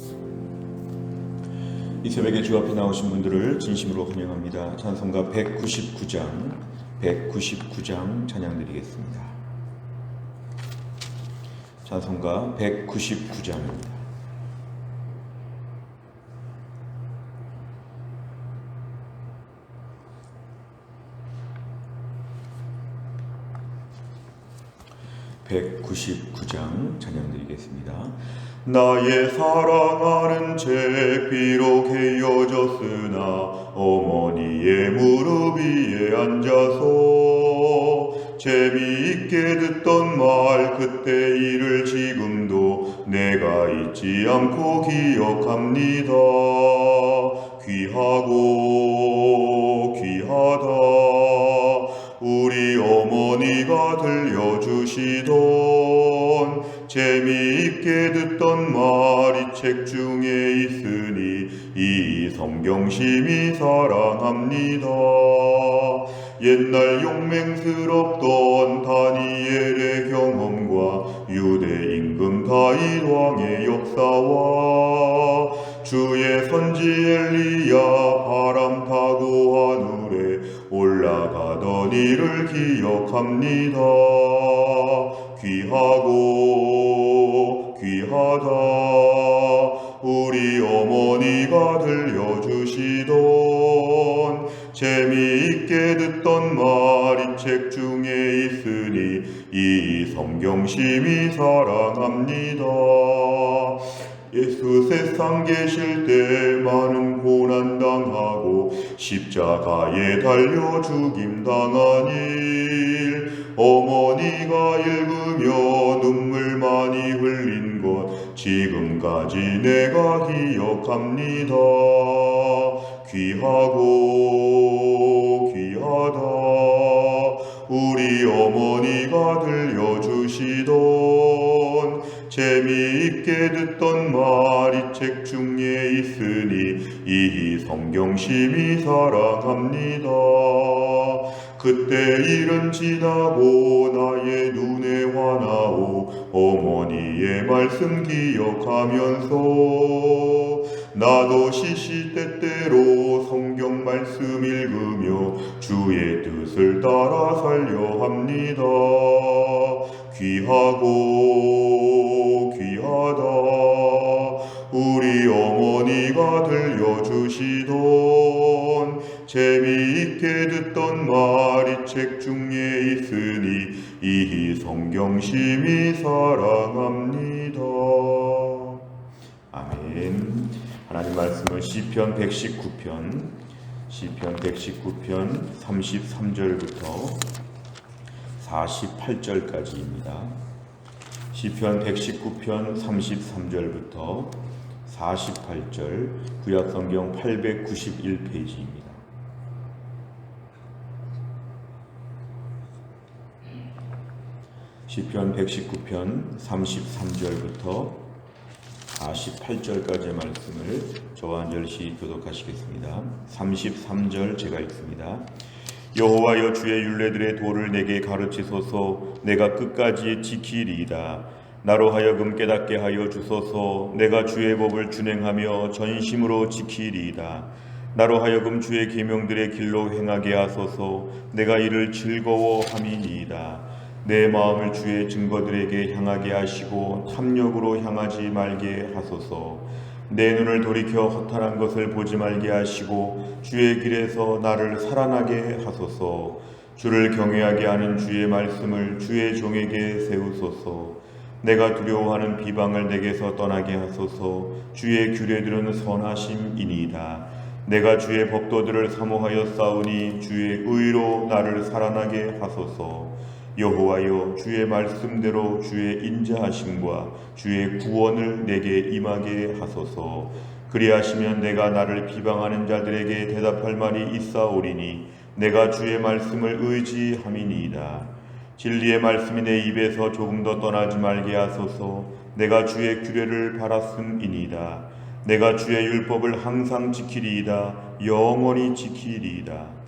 이 새벽에 주 앞에 나오신 분들을 진심으로 환영합니다. 찬송가 199장 찬양드리겠습니다. 찬송가 199장입니다. 찬양드리겠습니다. 나의 사랑하는 책 비록 헤어졌으나 어머니의 무릎 위에 앉아서 재미있게 듣던 말 그때 일을 지금도 내가 잊지 않고 기억합니다. 귀하고 귀하다 우리 어머니가 들려주시던 재미있게 듣던 말이 책 중에 있으니 이 성경심이 사랑합니다. 옛날 용맹스럽던 다니엘의 경험과 유대 임금 다윗 왕의 역사와 주의 선지 엘리야 바람 타고 하늘에 올라가던 일을 기억합니다. 귀하고 귀하다 우리 어머니가 들려주시던 재미있게 듣던 말이 책 중에 있으니 이 성경심이 사랑합니다. 예수 세상 계실 때 많은 고난 당하고 십자가에 달려 죽임 당한 일 어머니가 읽으며 눈물 많이 흘린 것 지금까지 내가 기억합니다. 귀하고 귀하다 우리 어머니가 들려주시던 재미있게 듣던 말이 책 중에 있으니 이 성경심이 사랑합니다. 그때 일은 지나고 나의 눈에 화나오 어머니의 말씀 기억하면서 나도 시시때때로 성경 말씀 읽으며 주의 뜻을 따라 살려 합니다. 귀하고 귀하다 우리 어머니가 들려주시던 재미있게 듣던 말이 책 중에 있으니 이 성경심이 사랑합니다. 아멘. 하나님 말씀은 시편 119편 33절부터 48절까지입니다. 시편 119편 33절부터 48절 구약성경 891페이지입니다. 시편 119편 33절부터 48절까지의 말씀을 저와 한 절씩 교독하시겠습니다. 33절 제가 읽습니다. 여호와여 주의 율례들의 도를 내게 가르치소서. 내가 끝까지 지키리이다. 나로 하여금 깨닫게 하여 주소서. 내가 주의 법을 준행하며 전심으로 지키리이다. 나로 하여금 주의 계명들의 길로 행하게 하소서. 내가 이를 즐거워함이니이다. 내 마음을 주의 증거들에게 향하게 하시고 탐욕으로 향하지 말게 하소서. 내 눈을 돌이켜 허탄한 것을 보지 말게 하시고 주의 길에서 나를 살아나게 하소서. 주를 경외하게 하는 주의 말씀을 주의 종에게 세우소서. 내가 두려워하는 비방을 내게서 떠나게 하소서. 주의 규례들은 선하심이니이다. 내가 주의 법도들을 사모하여 싸우니 주의 의로 나를 살아나게 하소서. 여호와여 주의 말씀대로 주의 인자하심과 주의 구원을 내게 임하게 하소서. 그리하시면 내가 나를 비방하는 자들에게 대답할 말이 있사오리니 내가 주의 말씀을 의지함이니이다. 진리의 말씀이 내 입에서 조금 더 떠나지 말게 하소서. 내가 주의 규례를 바랐음이니이다. 내가 주의 율법을 항상 지키리이다. 영원히 지키리이다.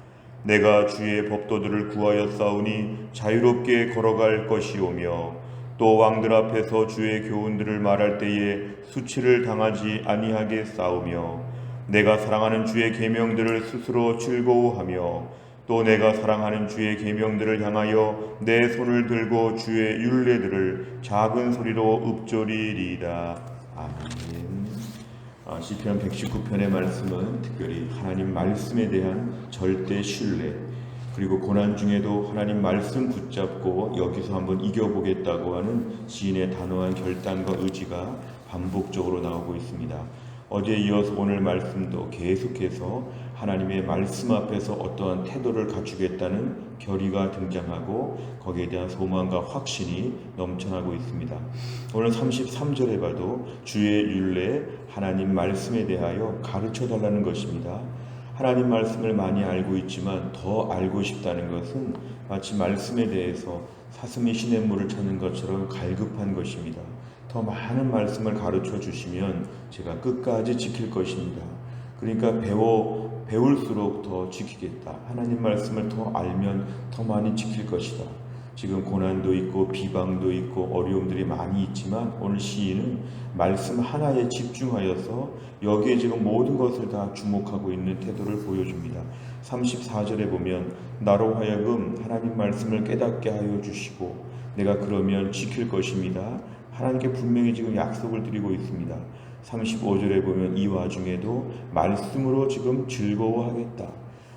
내가 주의 법도들을 구하여 싸우니 자유롭게 걸어갈 것이오며 또 왕들 앞에서 주의 교훈들을 말할 때에 수치를 당하지 아니하게 싸우며 내가 사랑하는 주의 계명들을 스스로 즐거워하며 또 내가 사랑하는 주의 계명들을 향하여 내 손을 들고 주의 율례들을 작은 소리로 읊조리리이다. 아멘. 시편 119편의 말씀은 특별히 하나님 말씀에 대한 절대 신뢰, 그리고 고난 중에도 하나님 말씀 붙잡고 여기서 한번 이겨보겠다고 하는 시인의 단호한 결단과 의지가 반복적으로 나오고 있습니다. 어제 이어서 오늘 말씀도 계속해서 하나님의 말씀 앞에서 어떠한 태도를 갖추겠다는 결의가 등장하고 거기에 대한 소망과 확신이 넘쳐나고 있습니다. 오늘 33절에 봐도 주의 율례, 하나님 말씀에 대하여 가르쳐 달라는 것입니다. 하나님 말씀을 많이 알고 있지만 더 알고 싶다는 것은 마치 말씀에 대해서 사슴이 시냇물을 찾는 것처럼 갈급한 것입니다. 더 많은 말씀을 가르쳐 주시면 제가 끝까지 지킬 것입니다. 그러니까 배울수록 더 지키겠다. 하나님 말씀을 더 알면 더 많이 지킬 것이다. 지금 고난도 있고 비방도 있고 어려움들이 많이 있지만 오늘 시인은 말씀 하나에 집중하여서 여기에 지금 모든 것을 다 주목하고 있는 태도를 보여줍니다. 34절에 보면 나로 하여금 하나님 말씀을 깨닫게 하여 주시고 내가 그러면 지킬 것입니다. 하나님께 분명히 지금 약속을 드리고 있습니다. 35절에 보면 이 와중에도 말씀으로 지금 즐거워하겠다.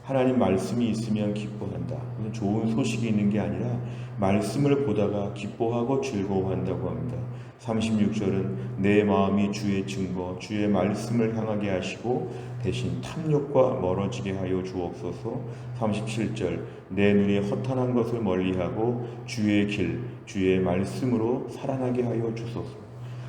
하나님 말씀이 있으면 기뻐한다. 좋은 소식이 있는 게 아니라 말씀을 보다가 기뻐하고 즐거워한다고 합니다. 36절은 내 마음이 주의 증거, 주의 말씀을 향하게 하시고 대신 탐욕과 멀어지게 하여 주옵소서. 37절 내 눈이 허탄한 것을 멀리하고 주의 길, 주의 말씀으로 살아나게 하여 주소서.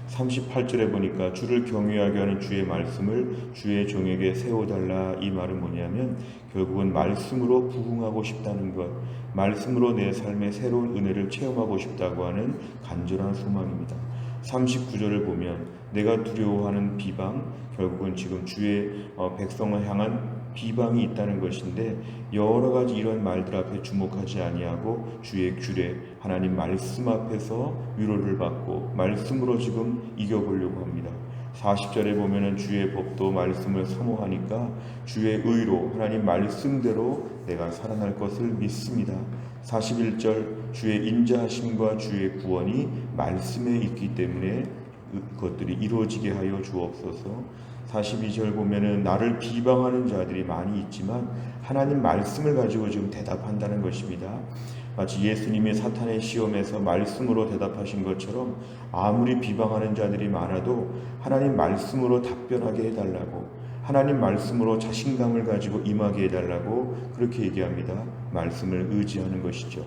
38절에 보니까 주를 경외하게 하는 주의 말씀을 주의 종에게 세워달라. 이 말은 뭐냐면 결국은 말씀으로 부흥하고 싶다는 것, 말씀으로 내 삶의 새로운 은혜를 체험하고 싶다고 하는 간절한 소망입니다. 39절을 보면 내가 두려워하는 비방, 결국은 지금 주의 백성을 향한 비방이 있다는 것인데 여러 가지 이런 말들 앞에 주목하지 아니하고 주의 규례, 하나님 말씀 앞에서 위로를 받고 말씀으로 지금 이겨보려고 합니다. 40절에 보면은 주의 법도 말씀을 사모하니까 주의 의로 하나님 말씀대로 내가 살아날 것을 믿습니다. 41절 주의 인자하심과 주의 구원이 말씀에 있기 때문에 그것들이 이루어지게 하여 주옵소서. 42절 보면은 나를 비방하는 자들이 많이 있지만 하나님 말씀을 가지고 지금 대답한다는 것입니다. 마치 예수님이 사탄의 시험에서 말씀으로 대답하신 것처럼 아무리 비방하는 자들이 많아도 하나님 말씀으로 답변하게 해달라고, 하나님 말씀으로 자신감을 가지고 임하게 해달라고 그렇게 얘기합니다. 말씀을 의지하는 것이죠.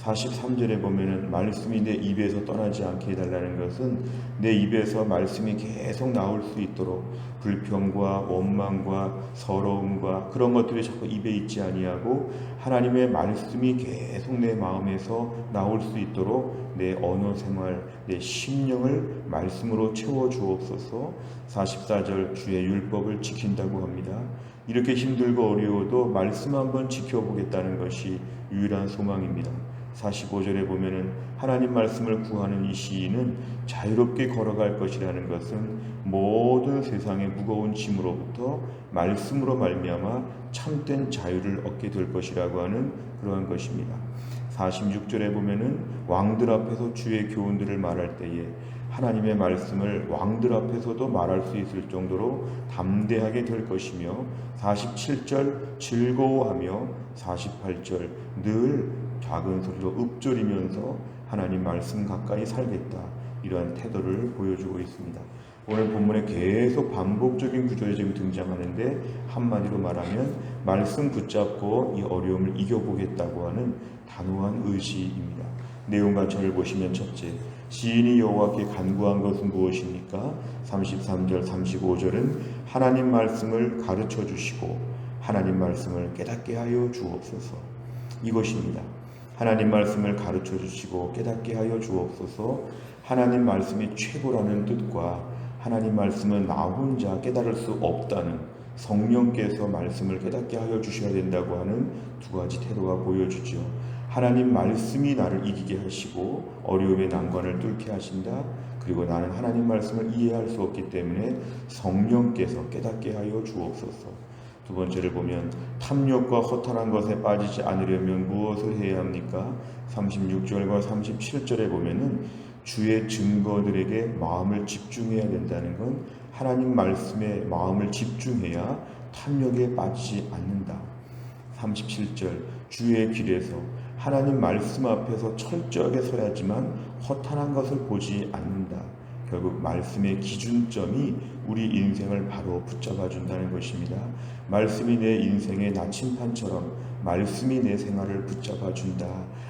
43절에 보면은 말씀이 내 입에서 떠나지 않게 해달라는 것은 내 입에서 말씀이 계속 나올 수 있도록 불평과 원망과 서러움과 그런 것들이 자꾸 입에 있지 아니하고 하나님의 말씀이 계속 내 마음에서 나올 수 있도록 내 언어 생활, 내 심령을 말씀으로 채워 주옵소서. 44절 주의 율법을 지킨다고 합니다. 이렇게 힘들고 어려워도 말씀 한번 지켜보겠다는 것이 유일한 소망입니다. 45절에 보면은 하나님 말씀을 구하는 이 시인은 자유롭게 걸어갈 것이라는 것은 모든 세상의 무거운 짐으로부터 말씀으로 말미암아 참된 자유를 얻게 될 것이라고 하는 그러한 것입니다. 46절에 보면은 왕들 앞에서 주의 교훈들을 말할 때에 하나님의 말씀을 왕들 앞에서도 말할 수 있을 정도로 담대하게 될 것이며 47절 즐거워하며 48절 늘 작은 소리로 읊조리면서 하나님 말씀 가까이 살겠다. 이러한 태도를 보여주고 있습니다. 오늘 본문에 계속 반복적인 구절이 지금 등장하는데 한마디로 말하면 말씀 붙잡고 이 어려움을 이겨보겠다고 하는 단호한 의지입니다. 내용과 절을 보시면 첫째, 시인이 여호와께 간구한 것은 무엇입니까? 33절 35절은 하나님 말씀을 가르쳐 주시고 하나님 말씀을 깨닫게 하여 주옵소서. 이것입니다. 하나님 말씀을 가르쳐 주시고 깨닫게 하여 주옵소서. 하나님 말씀이 최고라는 뜻과 하나님 말씀은 나 혼자 깨달을 수 없다는 성령께서 말씀을 깨닫게 하여 주셔야 된다고 하는 두 가지 태도가 보여주죠. 하나님 말씀이 나를 이기게 하시고 어려움의 난관을 뚫게 하신다. 그리고 나는 하나님 말씀을 이해할 수 없기 때문에 성령께서 깨닫게 하여 주옵소서. 두 번째를 보면 탐욕과 허탄한 것에 빠지지 않으려면 무엇을 해야 합니까? 36절과 37절에 보면은 주의 증거들에게 마음을 집중해야 된다는 건 하나님 말씀에 마음을 집중해야 탐욕에 빠지지 않는다. 37절 주의 길에서 하나님 말씀 앞에서 철저하게 서야지만 허탄한 것을 보지 않는다. 결국 말씀의 기준점이 우리 인생을 바로 붙잡아 준다는 것입니다. 말씀이 내 인생의 나침판처럼 말씀이 내 생활을 붙잡아 준다.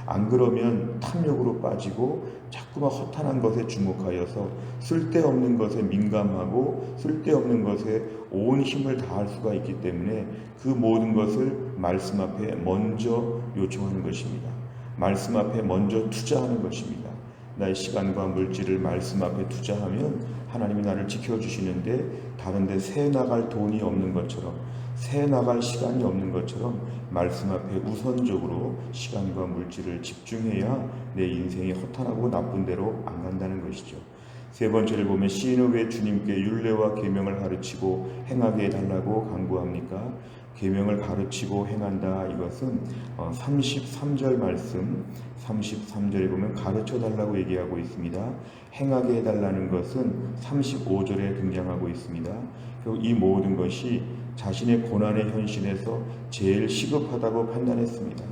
안 그러면 탐욕으로 빠지고 자꾸만 허탄한 것에 주목하여서 쓸데없는 것에 민감하고 쓸데없는 것에 온 힘을 다할 수가 있기 때문에 그 모든 것을 말씀 앞에 먼저 요청하는 것입니다. 말씀 앞에 먼저 투자하는 것입니다. 나의 시간과 물질을 말씀 앞에 투자하면 하나님이 나를 지켜주시는데 다른 데 새 나갈 돈이 없는 것처럼 새 나갈 시간이 없는 것처럼 말씀 앞에 우선적으로 시간과 물질을 집중해야 내 인생이 허탄하고 나쁜 데로 안 간다는 것이죠. 세 번째를 보면 시인은 왜 주님께 율례와 계명을 가르치고 행하게 해달라고 간구합니까? 계명을 가르치고 행한다. 이것은 33절 말씀 33절에 보면 가르쳐달라고 얘기하고 있습니다. 행하게 해달라는 것은 35절에 등장하고 있습니다. 결국 이 모든 것이 자신의 고난의 현실에서 제일 시급하다고 판단했습니다.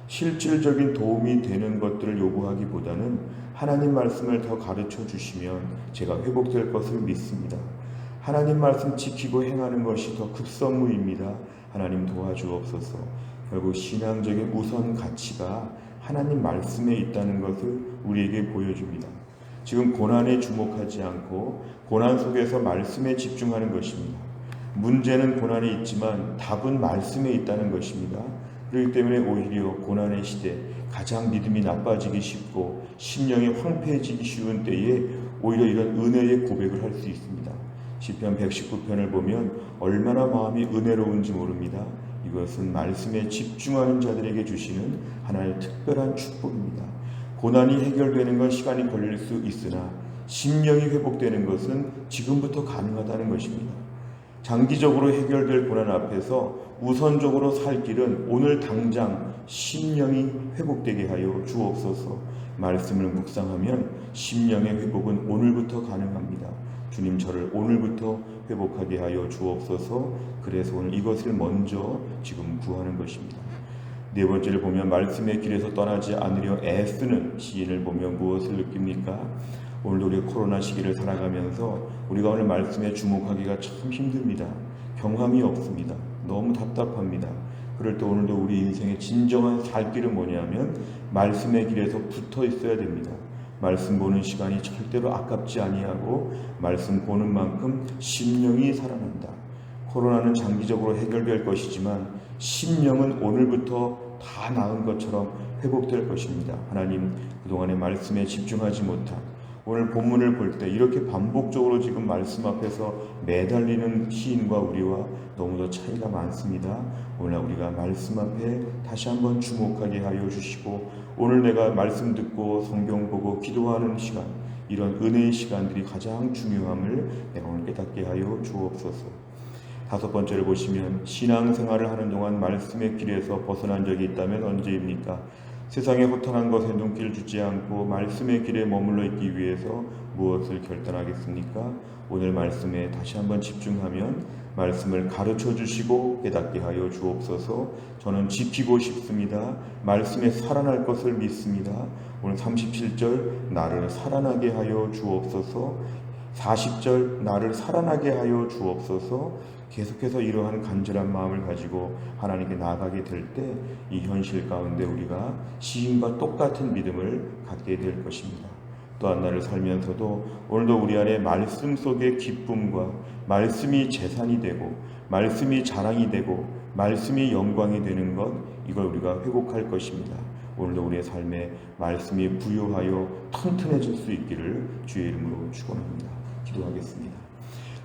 실질적인 도움이 되는 것들을 요구하기보다는 하나님 말씀을 더 가르쳐 주시면 제가 회복될 것을 믿습니다. 하나님 말씀 지키고 행하는 것이 더 급선무입니다. 하나님 도와주옵소서. 결국 신앙적인 우선 가치가 하나님 말씀에 있다는 것을 우리에게 보여줍니다. 지금 고난에 주목하지 않고 고난 속에서 말씀에 집중하는 것입니다. 문제는 고난에 있지만 답은 말씀에 있다는 것입니다. 그렇기 때문에 오히려 고난의 시대 가장 믿음이 나빠지기 쉽고 심령이 황폐해지기 쉬운 때에 오히려 이런 은혜의 고백을 할 수 있습니다. 시편 119편을 보면 얼마나 마음이 은혜로운지 모릅니다. 이것은 말씀에 집중하는 자들에게 주시는 하나의 특별한 축복입니다. 고난이 해결되는 건 시간이 걸릴 수 있으나 심령이 회복되는 것은 지금부터 가능하다는 것입니다. 장기적으로 해결될 고난 앞에서 우선적으로 살 길은 오늘 당장 심령이 회복되게 하여 주옵소서. 말씀을 묵상하면 심령의 회복은 오늘부터 가능합니다. 주님 저를 오늘부터 회복하게 하여 주옵소서. 그래서 오늘 이것을 먼저 지금 구하는 것입니다. 네 번째를 보면 말씀의 길에서 떠나지 않으려 애쓰는 시인을 보면 무엇을 느낍니까? 오늘도 우리가 코로나 시기를 살아가면서 우리가 오늘 말씀에 주목하기가 참 힘듭니다. 경험이 없습니다. 너무 답답합니다. 그럴 때 오늘도 우리 인생의 진정한 살 길은 뭐냐면 말씀의 길에서 붙어 있어야 됩니다. 말씀 보는 시간이 절대로 아깝지 아니하고 말씀 보는 만큼 심령이 살아난다. 코로나는 장기적으로 해결될 것이지만 심령은 오늘부터 다 나은 것처럼 회복될 것입니다. 하나님 그동안의 말씀에 집중하지 못한 오늘 본문을 볼 때 이렇게 반복적으로 지금 말씀 앞에서 매달리는 시인과 우리와 너무도 차이가 많습니다. 오늘 우리가 말씀 앞에 다시 한번 주목하게 하여 주시고 오늘 내가 말씀 듣고 성경 보고 기도하는 시간 이런 은혜의 시간들이 가장 중요함을 내가 오늘 깨닫게 하여 주옵소서. 다섯 번째를 보시면 신앙생활을 하는 동안 말씀의 길에서 벗어난 적이 있다면 언제입니까? 세상의 허탄한 것에 눈길 주지 않고 말씀의 길에 머물러 있기 위해서 무엇을 결단하겠습니까? 오늘 말씀에 다시 한번 집중하면 말씀을 가르쳐 주시고 깨닫게 하여 주옵소서. 저는 지키고 싶습니다. 말씀에 살아날 것을 믿습니다. 오늘 37절 나를 살아나게 하여 주옵소서. 40절 나를 살아나게 하여 주옵소서. 계속해서 이러한 간절한 마음을 가지고 하나님께 나아가게 될 때 이 현실 가운데 우리가 시인과 똑같은 믿음을 갖게 될 것입니다. 또한 날을 살면서도 오늘도 우리 안에 말씀 속의 기쁨과 말씀이 재산이 되고 말씀이 자랑이 되고 말씀이 영광이 되는 것 이걸 우리가 회복할 것입니다. 오늘도 우리의 삶에 말씀이 부요하여 튼튼해질 수 있기를 주의 이름으로 축원합니다. 기도하겠습니다.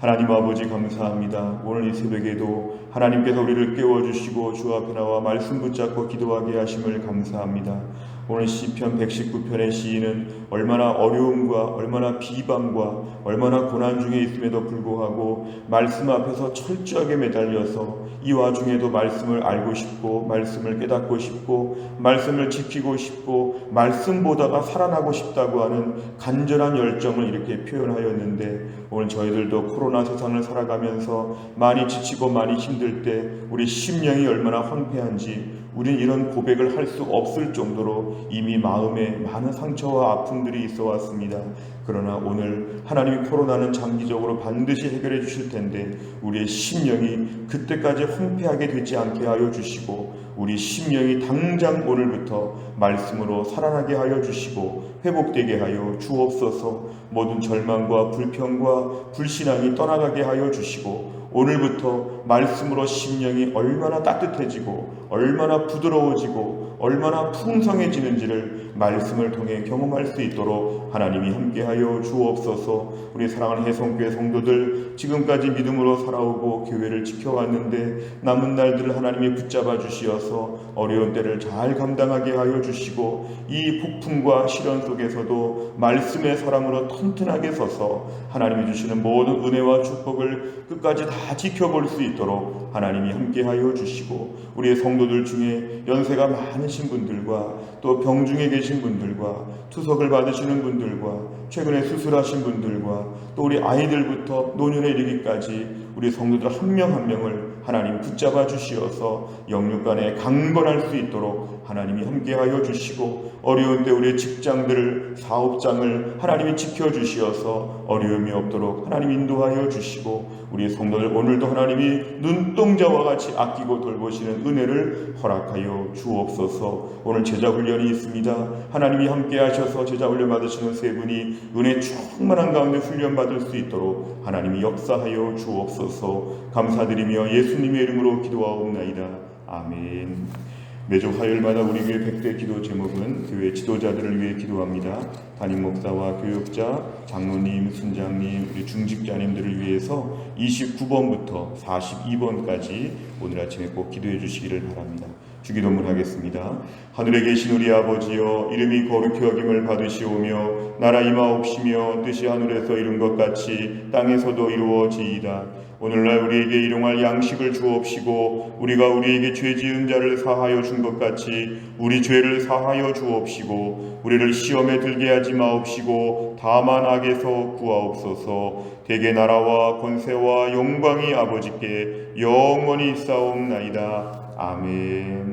하나님 아버지 감사합니다. 오늘 이 새벽에도 하나님께서 우리를 깨워주시고 주 앞에 나와 말씀 붙잡고 기도하게 하심을 감사합니다. 오늘 시편 119편의 시인은 얼마나 어려움과 얼마나 비방과 얼마나 고난 중에 있음에도 불구하고 말씀 앞에서 철저하게 매달려서 이 와중에도 말씀을 알고 싶고 말씀을 깨닫고 싶고 말씀을 지키고 싶고 말씀보다가 살아나고 싶다고 하는 간절한 열정을 이렇게 표현하였는데, 오늘 저희들도 코로나 세상을 살아가면서 많이 지치고 많이 힘들 때 우리 심령이 얼마나 황폐한지 우린 이런 고백을 할 수 없을 정도로 이미 마음에 많은 상처와 아픔들이 있어 왔습니다. 그러나 오늘 하나님이 코로나는 장기적으로 반드시 해결해 주실 텐데 우리의 심령이 그때까지 황폐하게 되지 않게 하여 주시고 우리 심령이 당장 오늘부터 말씀으로 살아나게 하여 주시고 회복되게 하여 주옵소서. 모든 절망과 불평과 불신앙이 떠나가게 하여 주시고 오늘부터 말씀으로 심령이 얼마나 따뜻해지고 얼마나 부드러워지고 얼마나 풍성해지는지를 말씀을 통해 경험할 수 있도록 하나님이 함께하여 주옵소서. 우리 사랑하는 해성교회 성도들, 지금까지 믿음으로 살아오고 교회를 지켜왔는데 남은 날들을 하나님이 붙잡아 주시어서 어려운 때를 잘 감당하게 하여 주시고 이 폭풍과 시련 속에서도 말씀의 사람으로 튼튼하게 서서 하나님이 주시는 모든 은혜와 축복을 끝까지 다 지켜볼 수 있도록 하나님이 함께하여 주시고 우리의 성도들 중에 연세가 많으신 분들과 또 병중에 계신 분들과 투석을 받으시는 분들과 최근에 수술하신 분들과 또 우리 아이들부터 노년에 이르기까지 우리 성도들 한 명 한 명을 하나님 붙잡아 주시어서 영육간에 강건할 수 있도록 하나님이 함께하여 주시고 어려운 때 우리의 직장들을 사업장을 하나님이 지켜주시어서 어려움이 없도록 하나님 인도하여 주시고 우리의 성도들 오늘도 하나님이 눈동자와 같이 아끼고 돌보시는 은혜를 허락하여 주옵소서. 오늘 제자훈련이 있습니다. 하나님이 함께하셔서 제자훈련 받으시는 세 분이 은혜 충만한 가운데 훈련받을 수 있도록 하나님이 역사하여 주옵소서. 감사드리며 예수님의 이름으로 기도하옵나이다. 아멘. 매주 화요일마다 우리 교회 100대 기도 제목은 교회 지도자들을 위해 기도합니다. 담임 목사와 교육자, 장로님, 순장님, 우리 중직자님들을 위해서 29번부터 42번까지 오늘 아침에 꼭 기도해 주시기를 바랍니다. 주기도문 하겠습니다. 하늘에 계신 우리 아버지여, 이름이 거룩히 여김을 받으시오며 나라 임하옵시며 뜻이 하늘에서 이룬 것 같이 땅에서도 이루어지이다. 오늘날 우리에게 일용할 양식을 주옵시고 우리가 우리에게 죄 지은 자를 사하여 준 것 같이 우리 죄를 사하여 주옵시고 우리를 시험에 들게 하지 마옵시고 다만 악에서 구하옵소서. 대개 나라와 권세와 영광이 아버지께 영원히 있사옵나이다. 아멘.